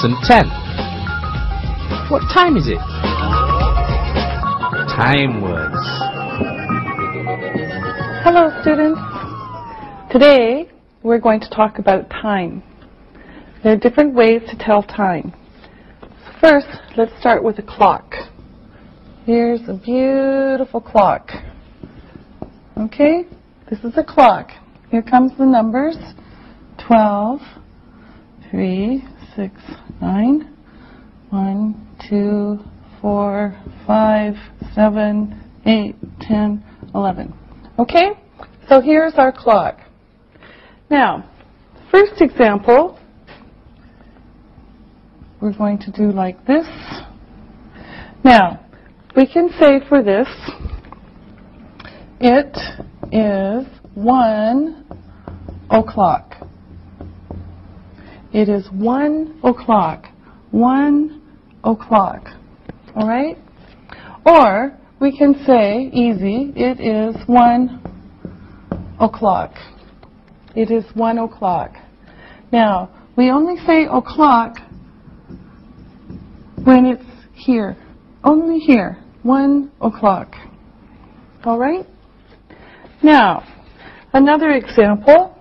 Lesson 10. What time is it? Time words. Hello, students. Today, we're going to talk about time. There are different ways to tell time. First, let's start with a clock. Here's a beautiful clock. Okay, this is a clock. Here comes the numbers. 12, 3, 6, 9, 1, 2, 4, 5, 7, 8, 10, 11. Okay, so here's our clock. Now, first example, we're going to do like this. Now, we can say for this, it is 1 o'clock. It is 1 o'clock. 1 o'clock. All right? Or we can say, easy, it is 1 o'clock. It is 1 o'clock. Now, we only say o'clock when it's here. Only here. 1 o'clock. All right? Now, another example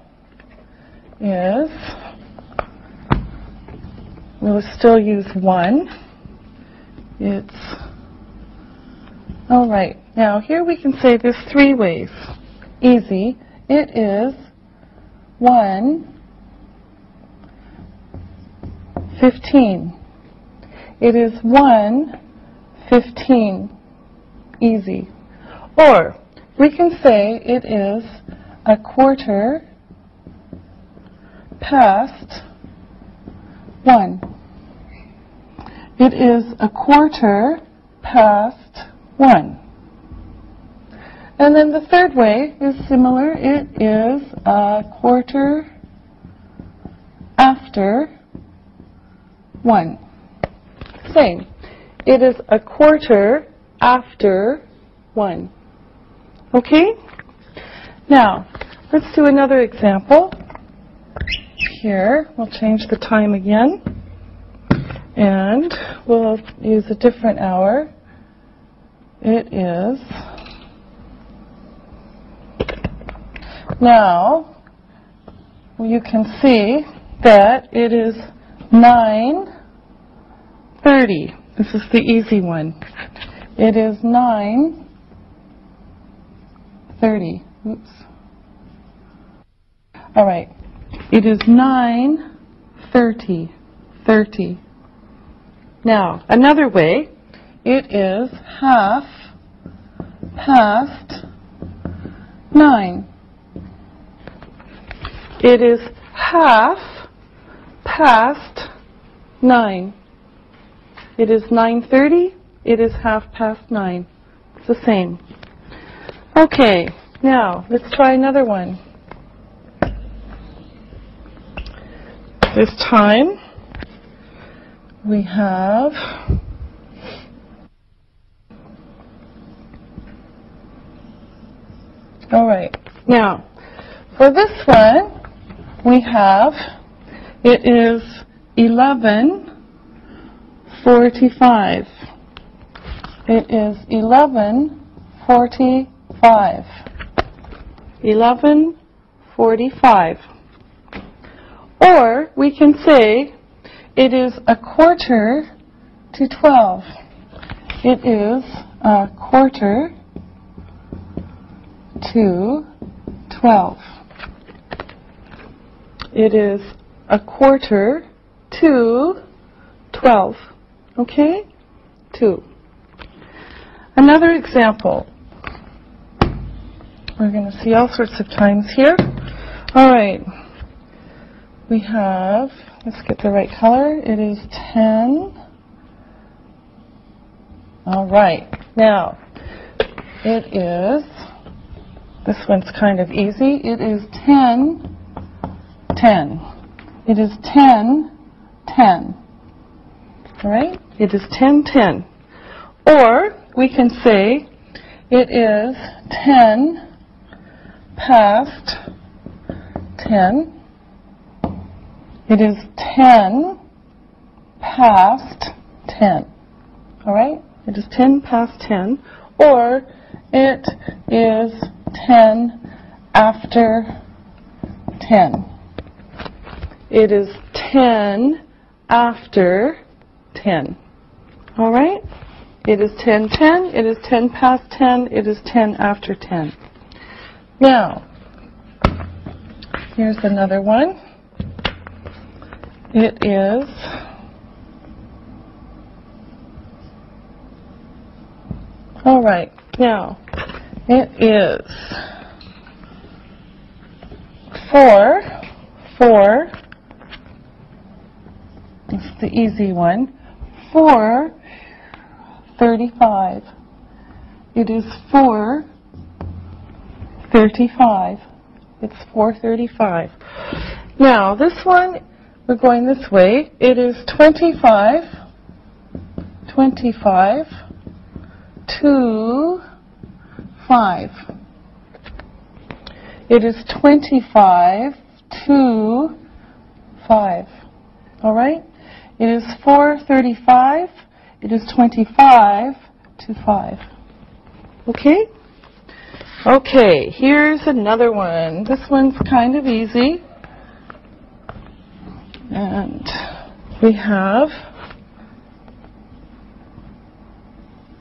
is, we'll still use 1. It's, all right. Now, here we can say there's 3 ways. Easy. It is 1:15. It is 1:15. Easy. Or we can say it is 1/4 past 1. It is 1/4 past 1. And then the third way is similar. It is 1/4 after 1. Same. It is 1/4 after 1. Okay? Now, let's do another example. Here, we'll change the time again. And we'll use a different hour. It is... Now, you can see that it is 9:30. This is the easy one. It is 9:30. Oops. All right. It is 9:30. 30. Now, another way, it is 1/2 past 9. It is 1/2 past 9. It is 9:30. It is 1/2 past 9. It's the same. Okay, now let's try another one. This time we have all right. Now, for this one, we have, it is 11:45. It is 11:45. 11:45. Or we can say it is 1/4 to 12. It is 1/4 to 12. It is 1/4 to 12. Okay? 2. Another example. We're going to see all sorts of times here. All right. We have, let's get the right color. It is 10. All right. Now, it is, this one's kind of easy. It is 10:10. It is 10:10. All right? It is 10:10. Or we can say it is 10 past 10. It is 10 past 10. All right? It is 10 past 10. Or it is 10 after 10. It is 10 after 10. All right? It is 10:10. It is 10 past 10. It is 10 after 10. Now, here's another one. It is all right. Now, it is 4. It's the easy one. 4:35. It is 4:35. It's 4:35. Now, this one, we're going this way. It is 25 to 5. It is 25 to 5. All right? It is 4:35. It is 25 to 5. Okay? Okay, here's another one. This one's kind of easy. And we have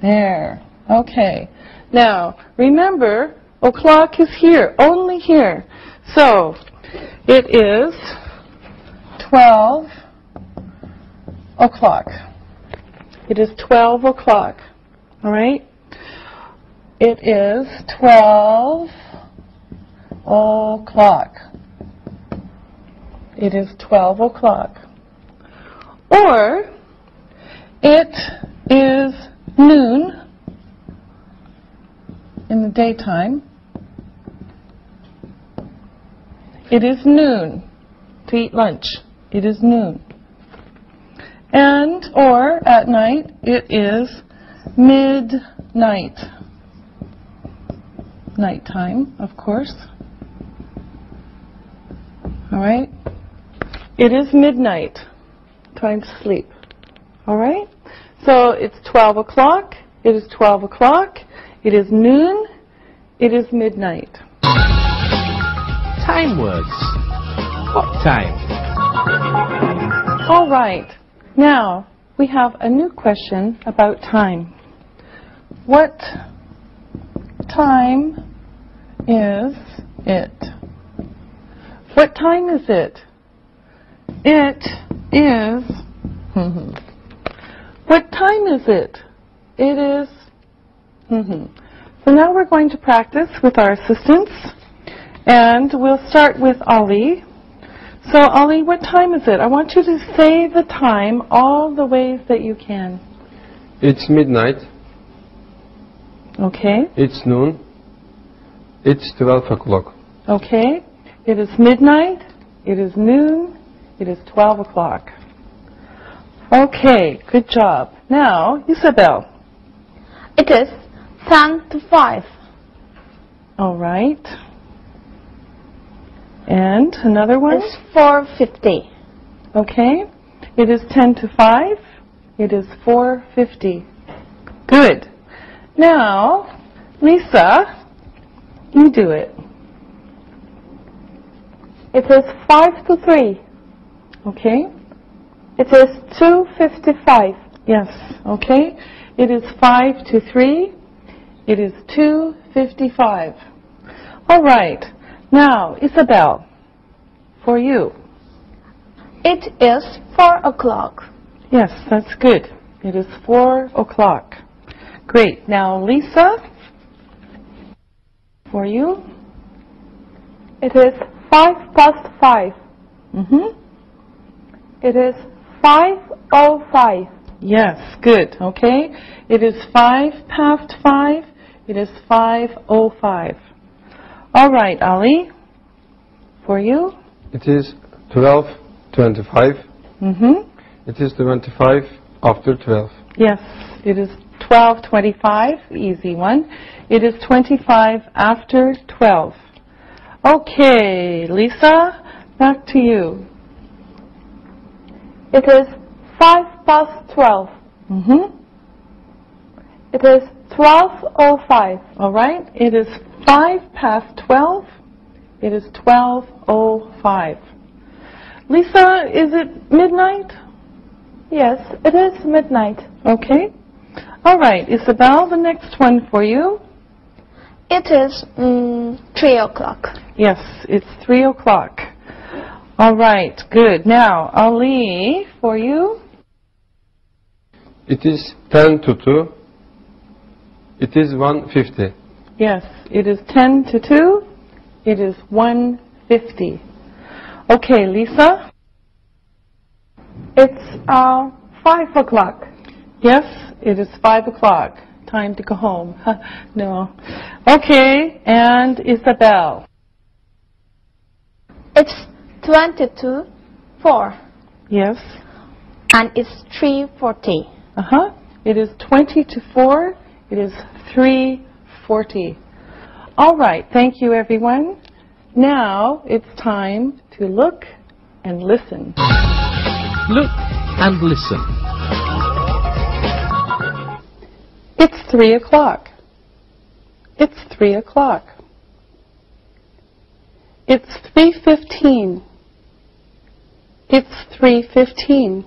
there. Okay. Now, remember, o'clock is here, only here. So, it is 12 o'clock. It is 12 o'clock. All right? It is 12 o'clock. It is 12 o'clock. Or, it is noon in the daytime. It is noon to eat lunch. It is noon. And, or, at night, it is midnight. Nighttime, of course. All right? It is midnight. Time to sleep. All right? So it's 12 o'clock. It is 12 o'clock. It is noon. It is midnight. Time words. What time? All right. Now, we have a new question about time. What time is it? What time is it? It is... What time is it? It is... So now we're going to practice with our assistants. And we'll start with Ali. So, Ali, what time is it? I want you to say the time all the ways that you can. It's midnight. Okay. It's noon. It's 12 o'clock. Okay. It is midnight. It is noon. It is 12 o'clock. Okay. Good job. Now, Isabel. It is 10 to 5. All right. And another one? It's 4:50. Okay. It is 10 to 5. It is 4:50. Good. Now, Lisa, you do it. It is 5 to 3. Okay. It is 2:55. Yes. Okay. It is 5 to 3. It is 2:55. All right. Now, Isabel, for you. It is 4 o'clock. Yes, that's good. It is 4 o'clock. Great. Now, Lisa, for you. It is 5 past 5. It is 5:05. Yes, good. Okay. It is 5 past 5. It is 5:05. All right, Ali, for you. It is 12:25. It is 25 after 12. Yes, it is 12:25, easy one. It is 25 after 12. Okay, Lisa, back to you. It is 5 past 12. Mm-hmm. It is 12:05. All right. It is 5 past 12. It is 12:05. Lisa, is it midnight? Yes, it is midnight. Okay. All right. Isabel, the next one for you. It is 3 o'clock. Yes, it's 3 o'clock. All right. Good. Now, Ali, for you. It is 10 to 2. It is 1:50. Yes, it is 10 to 2. It is 1:50. Okay, Lisa. It's 5 o'clock. Yes, it is 5 o'clock. Time to go home. No. Okay, and Isabel. It's 22:04. Yes. And it's 3:40. Uh-huh. It is 20 to 4. It is 3:40. All right. Thank you, everyone. Now it's time to look and listen. Look and listen. It's 3 o'clock. It's 3 o'clock. It's 3:15. It's 3:15.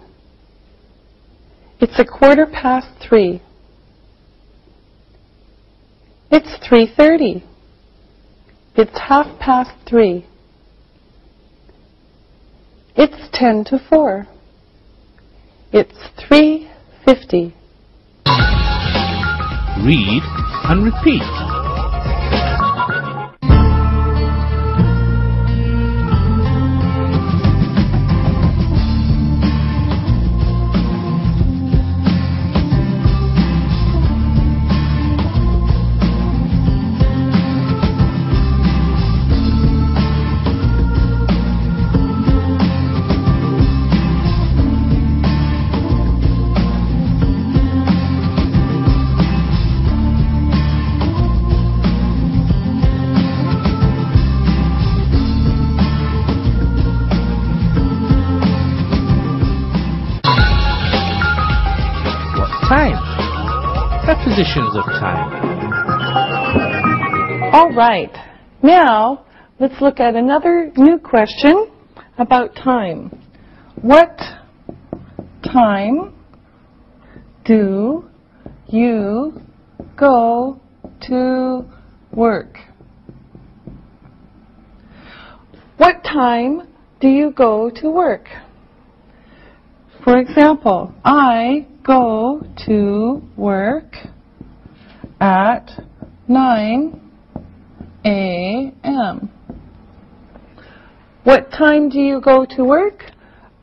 It's 3:15. It's 3:30. It's 3:30. It's 10 to 4. It's 3:50. Read and repeat. Time. Prepositions of time. All right. Now, let's look at another new question about time. What time do you go to work? What time do you go to work? For example, I go to work at 9 a.m. What time do you go to work?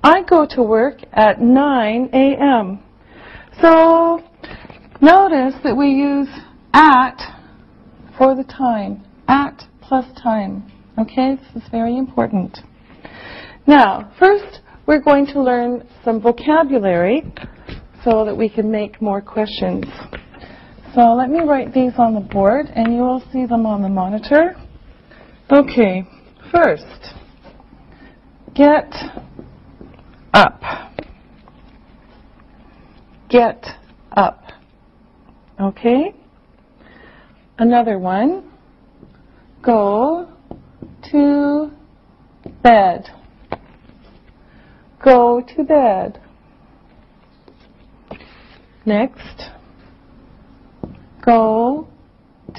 I go to work at 9 a.m. So notice that we use at for the time. At plus time. Okay, this is very important. Now, first we're going to learn some vocabulary so that we can make more questions. So let me write these on the board and you will see them on the monitor. Okay, first, get up. Get up. Okay? Another one, go to bed. Go to bed. Next, go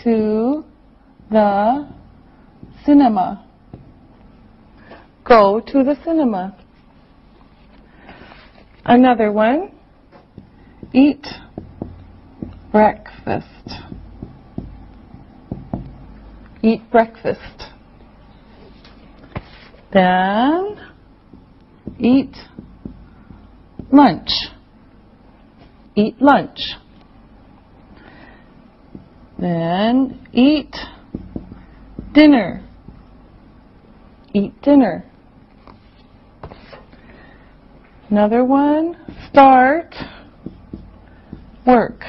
to the cinema. Go to the cinema. Another one, eat breakfast. Eat breakfast. Then, eat lunch. Eat lunch. Then eat dinner. Eat dinner. Another one, start work.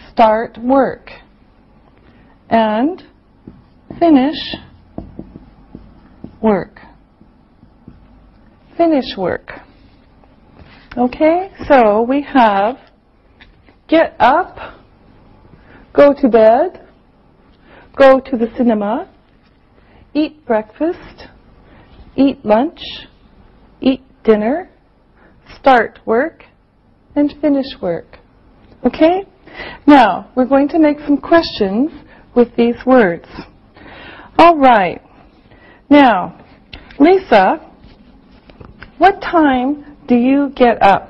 Start work. And finish work. Finish work. Okay, so we have get up, go to bed, go to the cinema, eat breakfast, eat lunch, eat dinner, start work, and finish work. Okay? Now, we're going to make some questions with these words. All right. Now, Lisa, what time do you get up?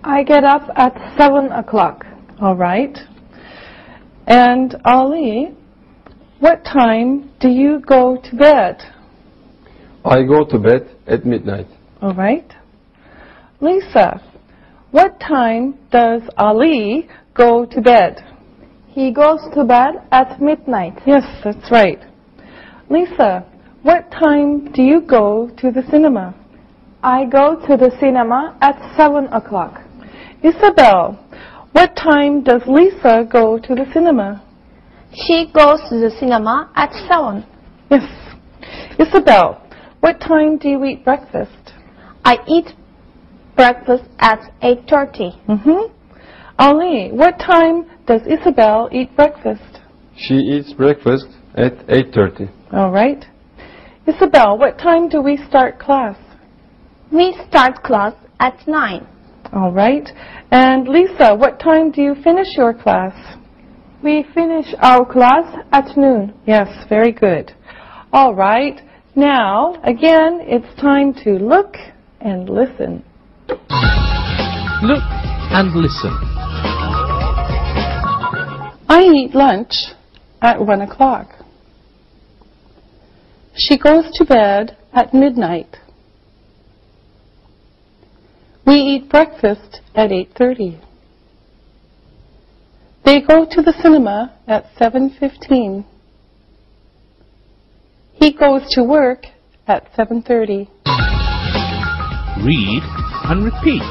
I get up at 7 o'clock. All right. And Ali, what time do you go to bed? I go to bed at midnight. All right. Lisa, what time does Ali go to bed? He goes to bed at midnight. Yes, that's right. Lisa, what time do you go to the cinema? I go to the cinema at 7 o'clock. Isabel, what time does Lisa go to the cinema? She goes to the cinema at 7. Yes. Isabel, what time do you eat breakfast? I eat breakfast at 8:30. Ali, what time does Isabel eat breakfast? She eats breakfast at 8:30. All right. Isabel, what time do we start class? We start class at 9. All right. And Lisa, what time do you finish your class? We finish our class at noon. Yes, very good. All right. Now, again, it's time to look and listen. Look and listen. I eat lunch at 1 o'clock. She goes to bed at midnight. We eat breakfast at 8:30. They go to the cinema at 7:15. He goes to work at 7:30. Read and repeat.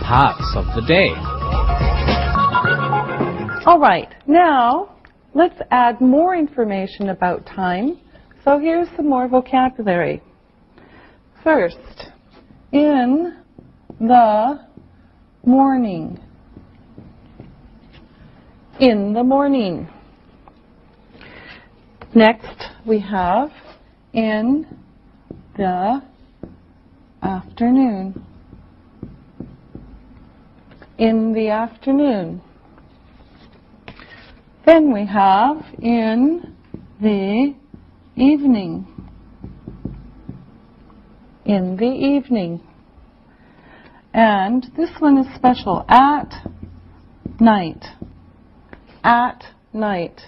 Parts of the day. All right, now let's add more information about time. So here's some more vocabulary. First, in the morning. In the morning. Next, we have in the afternoon. In the afternoon. Then we have in the evening. In the evening. And this one is special. At night. At night.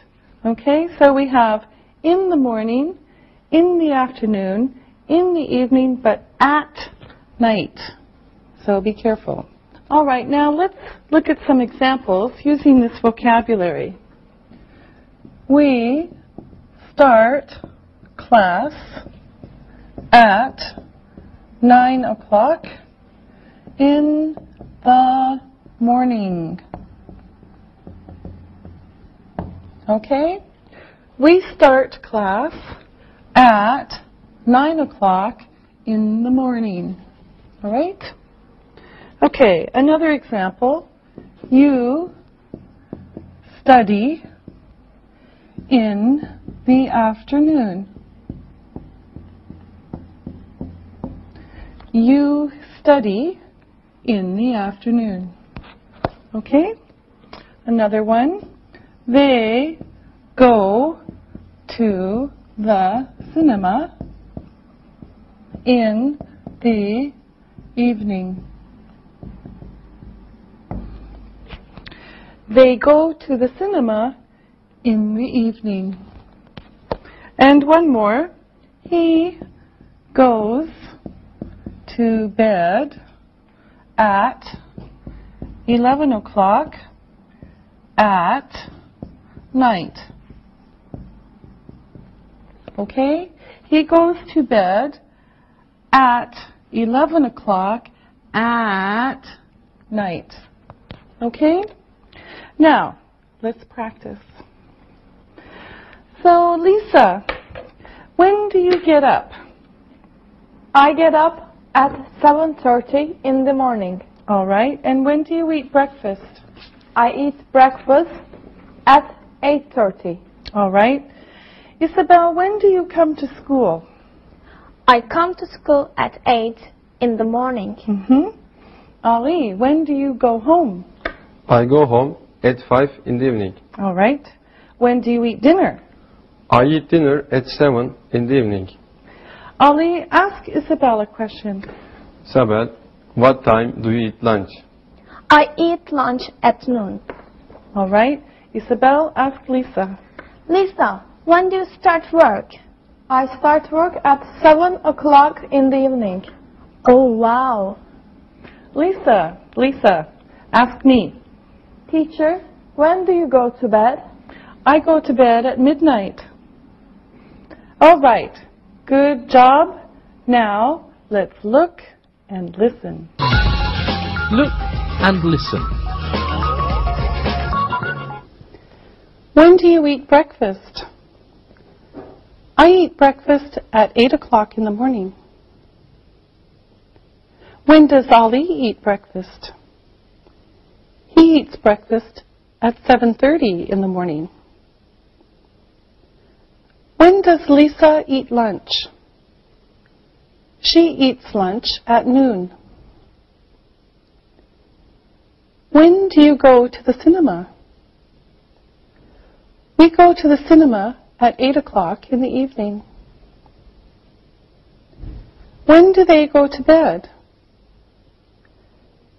Okay, so we have in the morning, in the afternoon, in the evening, but at night. So be careful. All right, now let's look at some examples using this vocabulary. We start class at 9 o'clock in the morning. Okay? We start class at 9 o'clock in the morning. All right? Okay, another example. You study in the afternoon. You study in the afternoon. Okay? Another one. They go to the cinema in the evening. They go to the cinema in the evening. And one more. He goes to bed at 11 o'clock at night. Okay? He goes to bed at 11 o'clock at night. Okay? Now, let's practice. So, Lisa, when do you get up? I get up at 7:30 in the morning. All right. And when do you eat breakfast? I eat breakfast at 8:30. All right. Isabel, when do you come to school? I come to school at 8 in the morning. Ali, when do you go home? I go home at 5 in the evening. All right. When do you eat dinner? I eat dinner at 7 in the evening. Ali, ask Isabel a question. Sabel, what time do you eat lunch? I eat lunch at noon. All right. Isabel, ask Lisa. Lisa, when do you start work? I start work at 7 o'clock in the evening. Oh, wow. Lisa, ask me. Teacher, when do you go to bed? I go to bed at midnight. All right. Good job. Now, let's look and listen. Look and listen. When do you eat breakfast? I eat breakfast at 8 o'clock in the morning. When does Ali eat breakfast? He eats breakfast at 7:30 in the morning. When does Lisa eat lunch? She eats lunch at noon. When do you go to the cinema? We go to the cinema at 8 o'clock in the evening. When do they go to bed?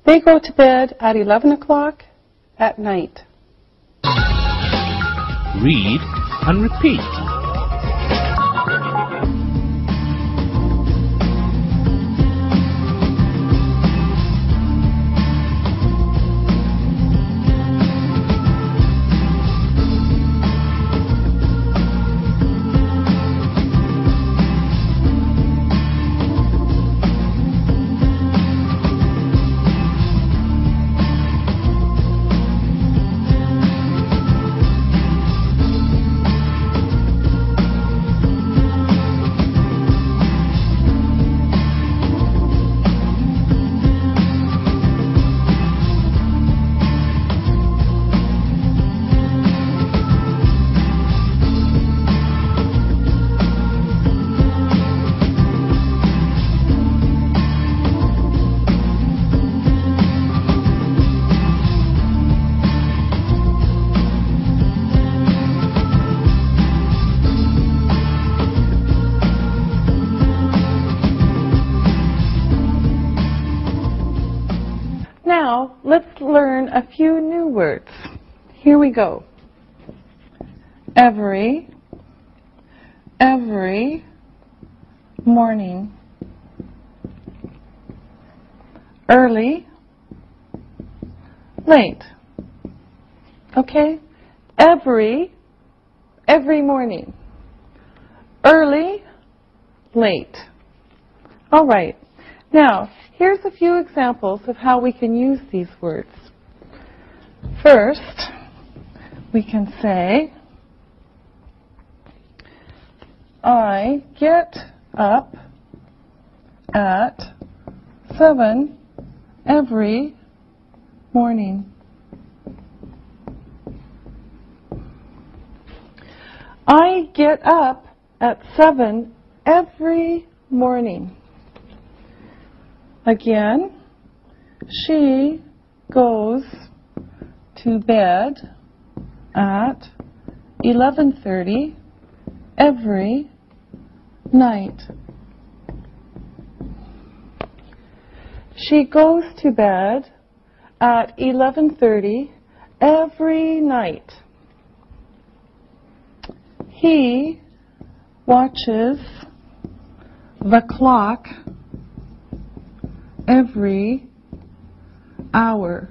They go to bed at 11 o'clock at night. Read and repeat. Now, let's learn a few new words. Here we go. Every morning. Early, late. Okay? Every morning. Early, late. All right. Now, here's a few examples of how we can use these words. First, we can say, I get up at 7 every morning. I get up at 7 every morning. Again, she goes to bed at 11:30 every night. She goes to bed at 11:30 every night. He watches the clock every hour.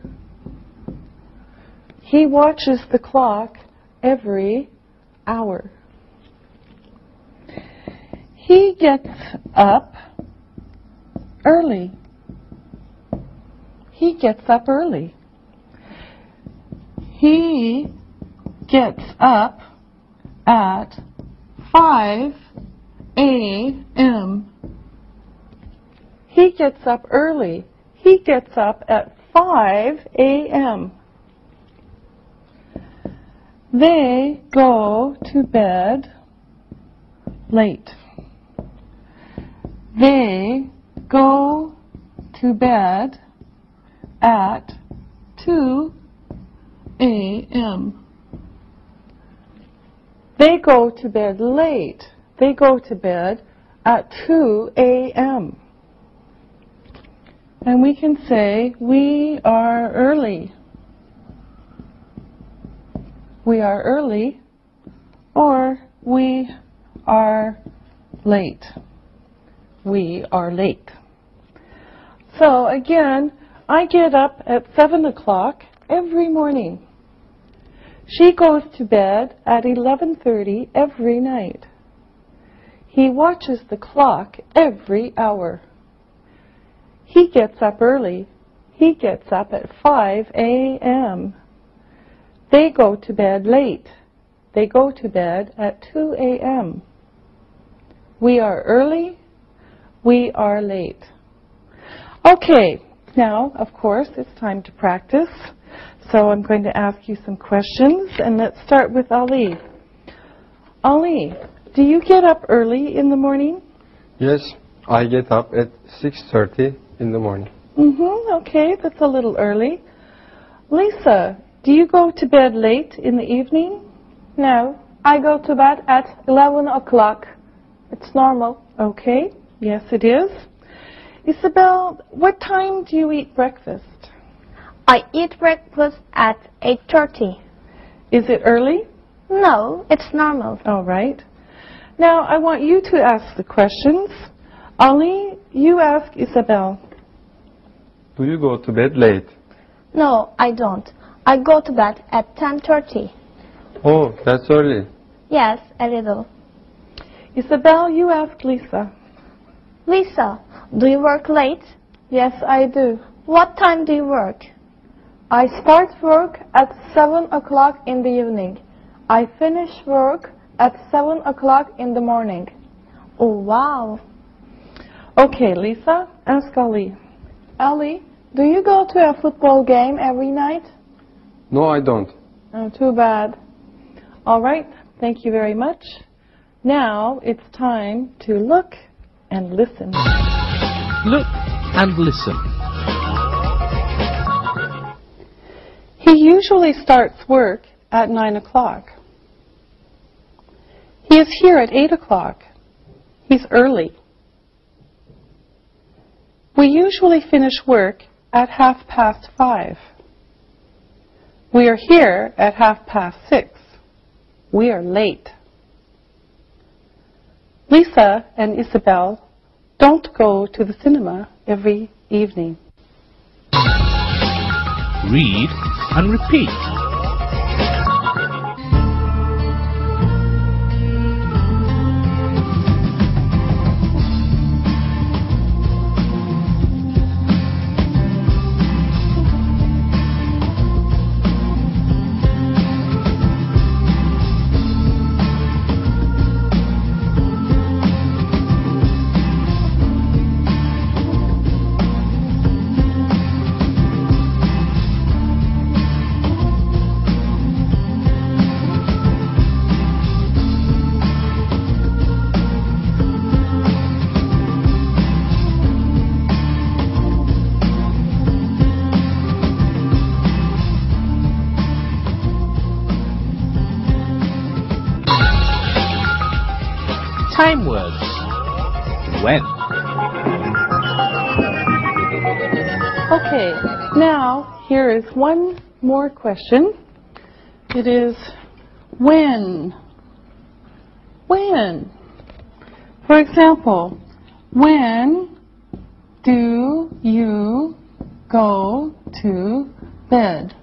He watches the clock every hour. He gets up early. He gets up early. He gets up at 5 a.m. He gets up early. He gets up at 5 a.m. They go to bed late. They go to bed at 2 a.m. They go to bed late. They go to bed at 2 a.m. And we can say, we are early. We are early, or we are late. We are late. So again, I get up at 7 o'clock every morning. She goes to bed at 11:30 every night. He watches the clock every hour. He gets up early. He gets up at 5 a.m. They go to bed late. They go to bed at 2 a.m. We are early. We are late. Okay, now, of course, it's time to practice. So I'm going to ask you some questions, and let's start with Ali. Ali, do you get up early in the morning? Yes, I get up at 6:30 in the morning. Okay, that's a little early. Lisa, do you go to bed late in the evening? No, I go to bed at 11 o'clock. It's normal. Okay, yes it is. Isabel, what time do you eat breakfast? I eat breakfast at 8:30. Is it early? No, it's normal. All right. Now I want you to ask the questions. Ali, you ask Isabel. Do you go to bed late? No, I don't. I go to bed at 10:30. Oh, that's early. Yes, a little. Isabel, you ask Lisa. Lisa, do you work late? Yes, I do. What time do you work? I start work at 7 o'clock in the evening. I finish work at 7 o'clock in the morning. Oh, wow. Okay, Lisa, ask Ali. Ali, do you go to a football game every night? No, I don't. Oh, too bad. All right, thank you very much. Now it's time to look and listen. Look and listen. He usually starts work at 9 o'clock. He is here at 8 o'clock. He's early. We usually finish work at 5:30. We are here at 6:30. We are late. Lisa and Isabel don't go to the cinema every evening. Read and repeat. Time words. When. Okay, now here is one more question. It is when. When. For example, when do you go to bed?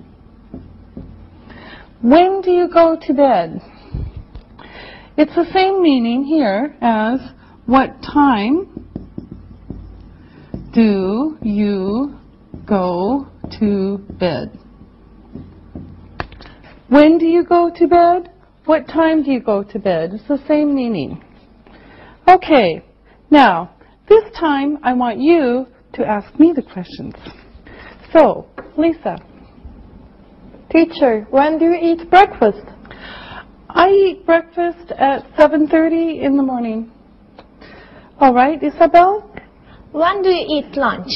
When do you go to bed? It's the same meaning here as what time do you go to bed? When do you go to bed? What time do you go to bed? It's the same meaning. Okay, now, this time I want you to ask me the questions. So, Lisa. Teacher, when do you eat breakfast? I eat breakfast at 7:30 in the morning. All right, Isabel? When do you eat lunch?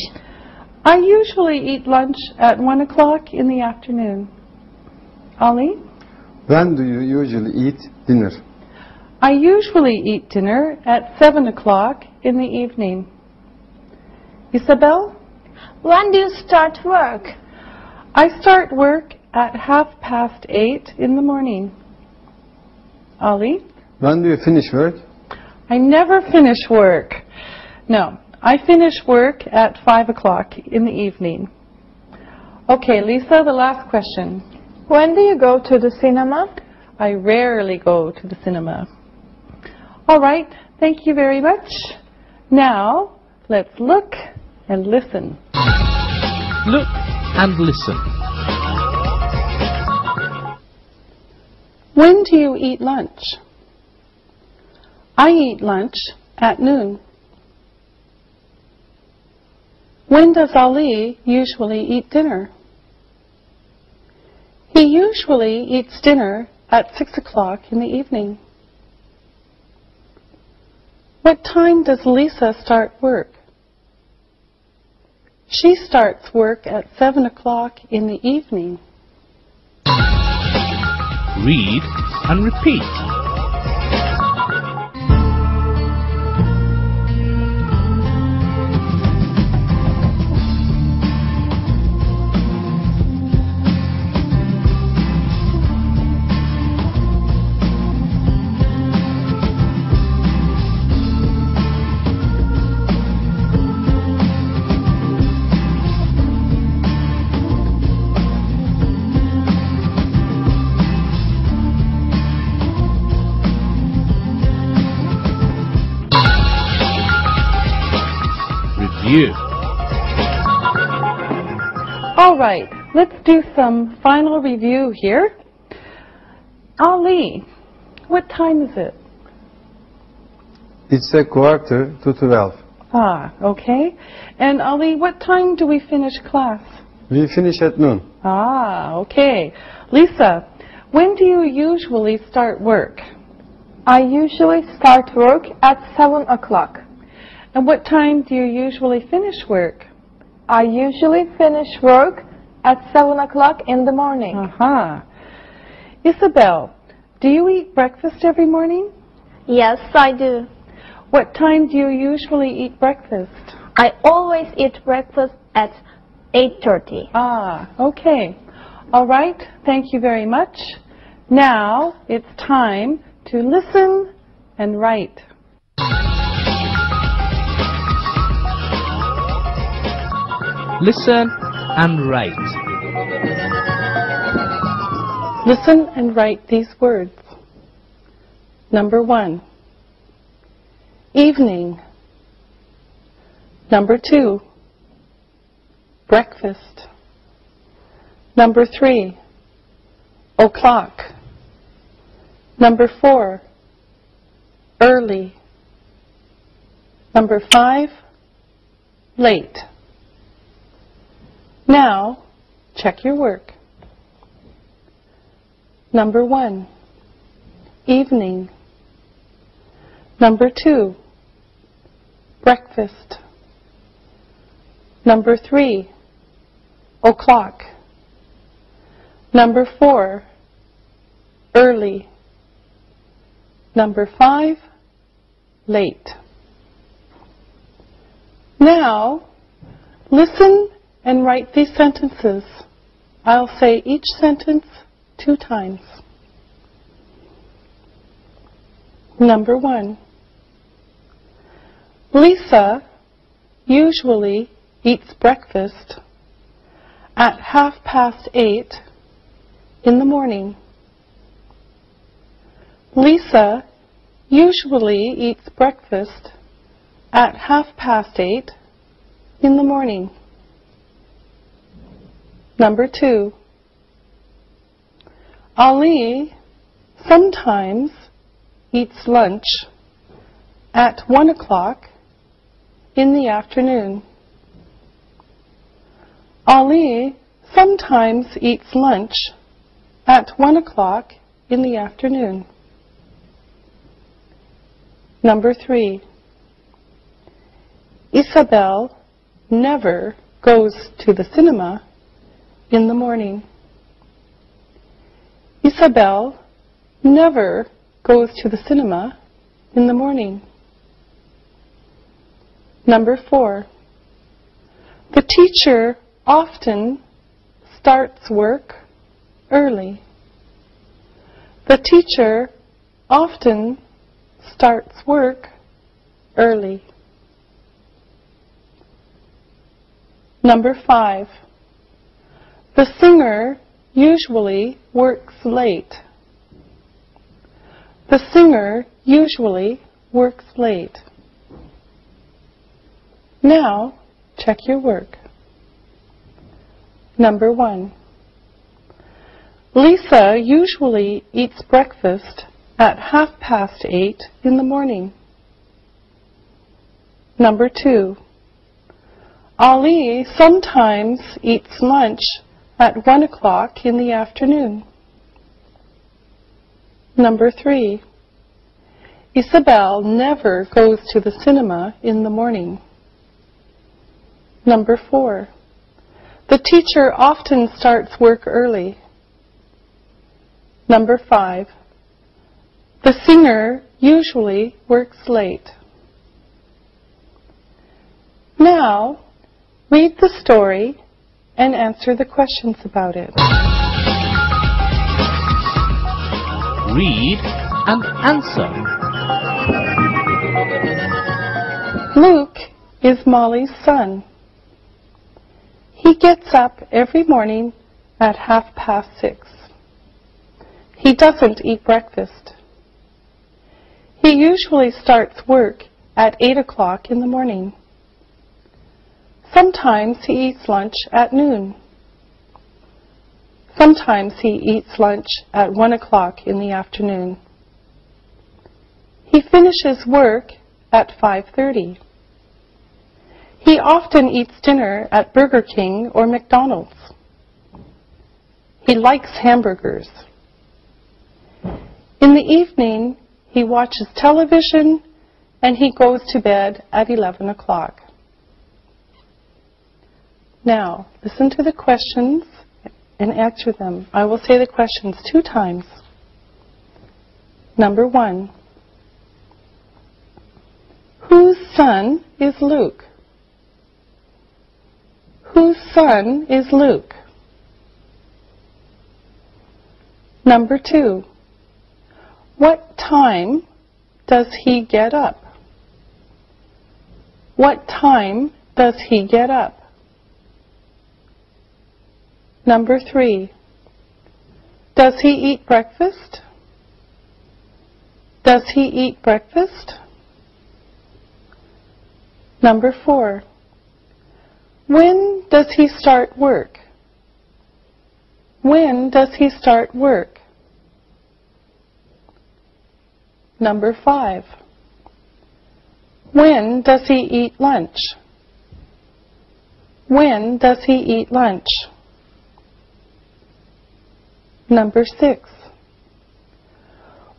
I usually eat lunch at 1 o'clock in the afternoon. Ali? When do you usually eat dinner? I usually eat dinner at 7 o'clock in the evening. Isabel? When do you start work? I start work at 8:30 in the morning. Ali? When do you finish work? I never finish work. No, I finish work at 5 o'clock in the evening. Okay, Lisa, the last question. When do you go to the cinema? I rarely go to the cinema. All right, thank you very much. Now, let's look and listen. Look and listen. When do you eat lunch? I eat lunch at noon. When does Ali usually eat dinner? He usually eats dinner at 6 o'clock in the evening. What time does Lisa start work? She starts work at 7 o'clock in the evening. Read and repeat. Review. All right, let's do some final review here. Ali, what time is it? It's 11:45. Ah, okay. And Ali, what time do we finish class? We finish at noon. Ah, okay. Lisa, when do you usually start work? I usually start work at 7 o'clock. And what time do you usually finish work? I usually finish work at 7 o'clock in the morning. Aha. Isabel, do you eat breakfast every morning? Yes, I do. What time do you usually eat breakfast? I always eat breakfast at 8:30. Ah, okay. All right, thank you very much. Now it's time to listen and write. Listen and write. Listen and write these words. Number 1, evening. Number 2, breakfast. Number 3, o'clock. Number 4, early. Number 5, late. Now, check your work. Number 1, evening. Number 2, breakfast. Number 3, o'clock. Number 4, early. Number 5, late. Now, listen and write these sentences I'll say each sentence 2 times. Number 1. Lisa usually eats breakfast at 8:30 in the morning. Lisa usually eats breakfast at 8:30 in the morning. Number 2. Ali sometimes eats lunch at 1 o'clock in the afternoon. Ali sometimes eats lunch at 1 o'clock in the afternoon. Number 3. Isabel never goes to the cinema in the morning. Isabel never goes to the cinema in the morning. Number 4. The teacher often starts work early. The teacher often starts work early. Number 5. The singer usually works late. The singer usually works late. Now, check your work. Number 1. Lisa usually eats breakfast at 8:30 in the morning. Number 2. Ali sometimes eats lunch at 1 o'clock in the afternoon. Number 3. Isabel never goes to the cinema in the morning. Number 4. The teacher often starts work early. Number 5. The singer usually works late. Now, read the story and answer the questions about it. Read and answer. Luke is Molly's son. He gets up every morning at 6:30. He doesn't eat breakfast. He usually starts work at 8 o'clock in the morning. Sometimes he eats lunch at noon. Sometimes he eats lunch at 1 o'clock in the afternoon. He finishes work at 5:30. He often eats dinner at Burger King or McDonald's. He likes hamburgers. In the evening, he watches television and he goes to bed at 11 o'clock. Now, listen to the questions and answer them. I will say the questions 2 times. Number 1. Whose son is Luke? Whose son is Luke? Number 2. What time does he get up? What time does he get up? Number 3. Does he eat breakfast? Does he eat breakfast? Number 4. When does he start work? When does he start work? Number 5. When does he eat lunch? When does he eat lunch? Number 6.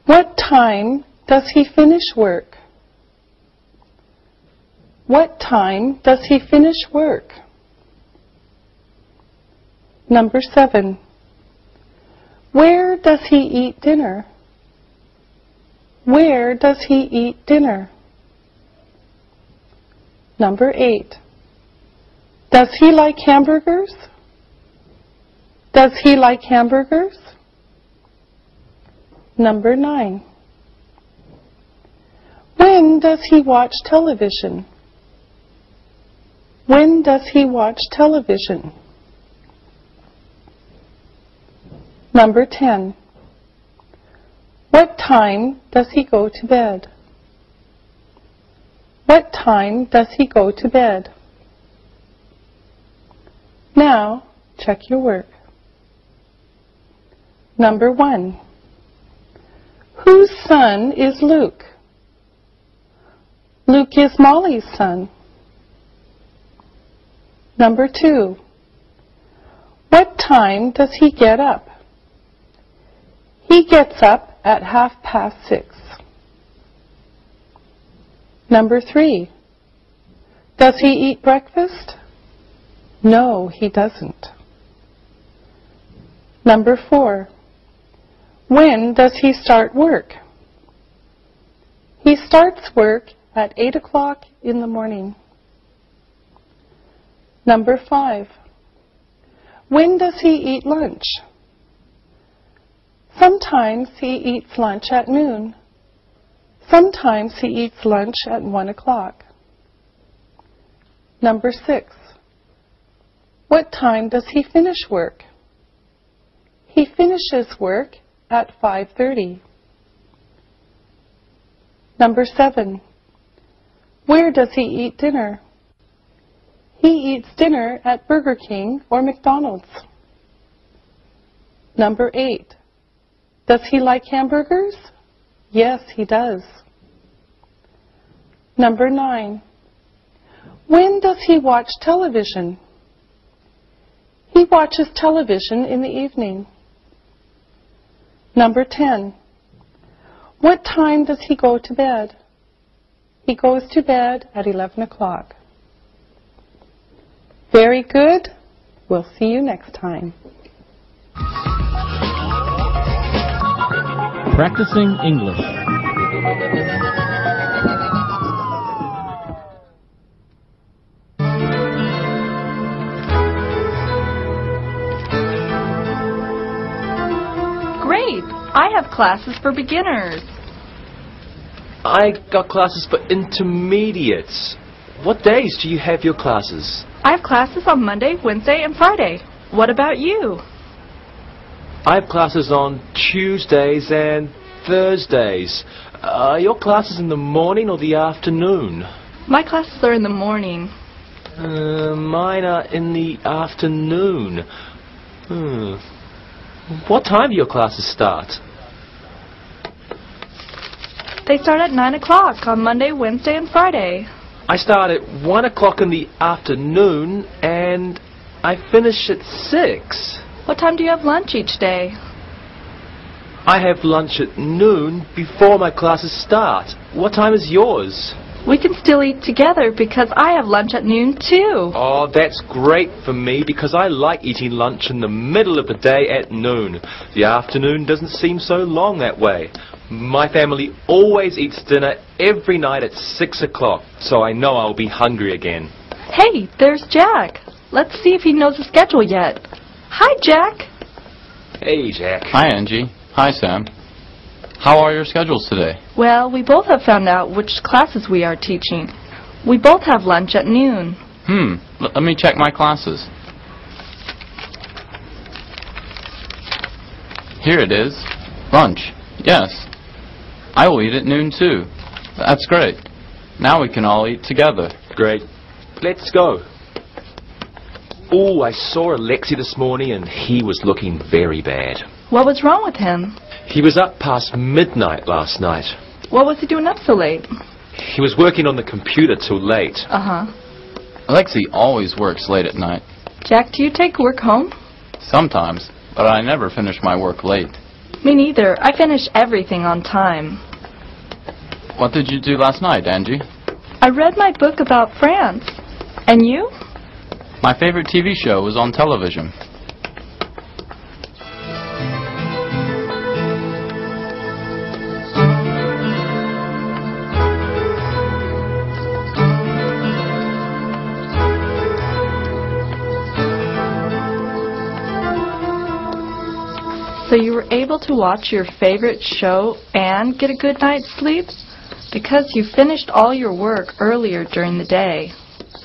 What time does he finish work? What time does he finish work? Number 7. Where does he eat dinner? Where does he eat dinner? Number 8. Does he like hamburgers? Does he like hamburgers? Number 9. When does he watch television? When does he watch television? Number 10. What time does he go to bed? What time does he go to bed? Now, check your work. Number 1. Whose son is Luke? Luke is Molly's son. Number 2. What time does he get up? He gets up at 6:30. Number 3. Does he eat breakfast? No, he doesn't. Number 4. When does he start work? He starts work at 8 o'clock in the morning. Number 5. When does he eat lunch? Sometimes he eats lunch at noon. Sometimes he eats lunch at 1 o'clock. Number 6. What time does he finish work? He finishes work at 5:30. Number 7. Where does he eat dinner? He eats dinner at Burger King or McDonald's. Number 8. Does he like hamburgers? Yes, he does. Number 9. When does he watch television? He watches television in the evening. Number 10. What time does he go to bed? He goes to bed at 11 o'clock. Very good. We'll see you next time. Practicing English. Great! I have classes for beginners. I got classes for intermediates. What days do you have your classes? I have classes on Monday, Wednesday, and Friday. What about you? I have classes on Tuesdays and Thursdays. Are your classes in the morning or the afternoon? My classes are in the morning. Mine are in the afternoon. What time do your classes start? They start at 9 o'clock on Monday, Wednesday, and Friday. I start at 1 o'clock in the afternoon and I finish at 6. What time do you have lunch each day? I have lunch at noon before my classes start. What time is yours? We can still eat together because I have lunch at noon too. Oh, that's great for me because I like eating lunch in the middle of the day at noon. The afternoon doesn't seem so long that way. My family always eats dinner every night at 6 o'clock, so I know I'll be hungry again. Hey, there's Jack. Let's see if he knows the schedule yet. Hi, Jack. Hey, Jack. Hi, Angie. Hi, Sam. How are your schedules today? Well, we both have found out which classes we are teaching. We both have lunch at noon. Let me check my classes. Here it is. Lunch. Yes. I will eat at noon too. That's great. Now we can all eat together. Great. Let's go. Oh, I saw Alexi this morning and he was looking very bad. What was wrong with him? He was up past midnight last night. What was he doing up so late? He was working on the computer till late. Uh-huh. Alexi always works late at night. Jack, do you take work home? Sometimes, but I never finish my work late. Me neither. I finish everything on time. What did you do last night, Angie? I read my book about France. And you? My favorite TV show was on television. So you were able to watch your favorite show and get a good night's sleep? Because you finished all your work earlier during the day.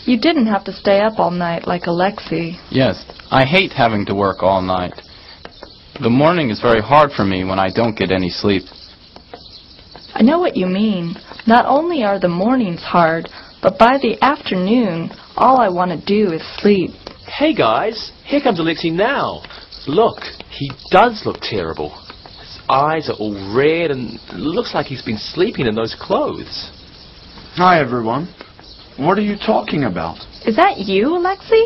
You didn't have to stay up all night like Alexei. Yes, I hate having to work all night. The morning is very hard for me when I don't get any sleep. I know what you mean. Not only are the mornings hard, but by the afternoon, all I want to do is sleep. Hey guys, here comes Alexei now. Look, he does look terrible. His eyes are all red and it looks like he's been sleeping in those clothes. Hi, everyone. What are you talking about? Is that you, Alexei?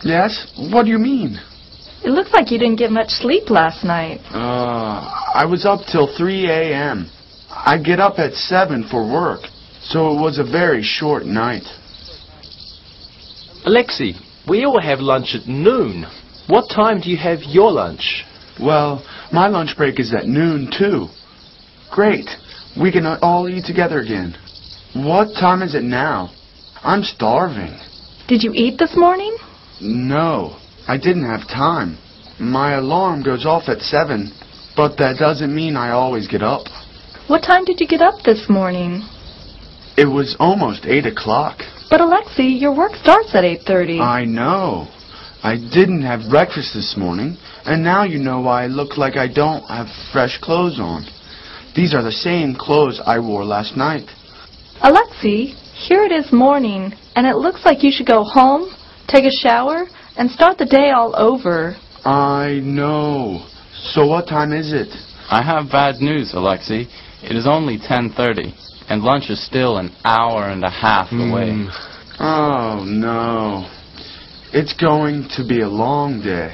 Yes? What do you mean? It looks like you didn't get much sleep last night. I was up till 3 a.m. I get up at 7 for work, so it was a very short night. Alexei, we all have lunch at noon. What time do you have your lunch? Well, my lunch break is at noon, too. Great. We can all eat together again. What time is it now? I'm starving. Did you eat this morning? No, I didn't have time. My alarm goes off at 7, but that doesn't mean I always get up. What time did you get up this morning? It was almost 8 o'clock. But Alexei, your work starts at 8:30. I know. I didn't have breakfast this morning, and now you know why I look like I don't have fresh clothes on. These are the same clothes I wore last night. Alexei, here it is morning, and it looks like you should go home, take a shower, and start the day all over. I know. So what time is it? I have bad news, Alexei. It is only 10:30, and lunch is still an hour and a half away. Oh, no. It's going to be a long day.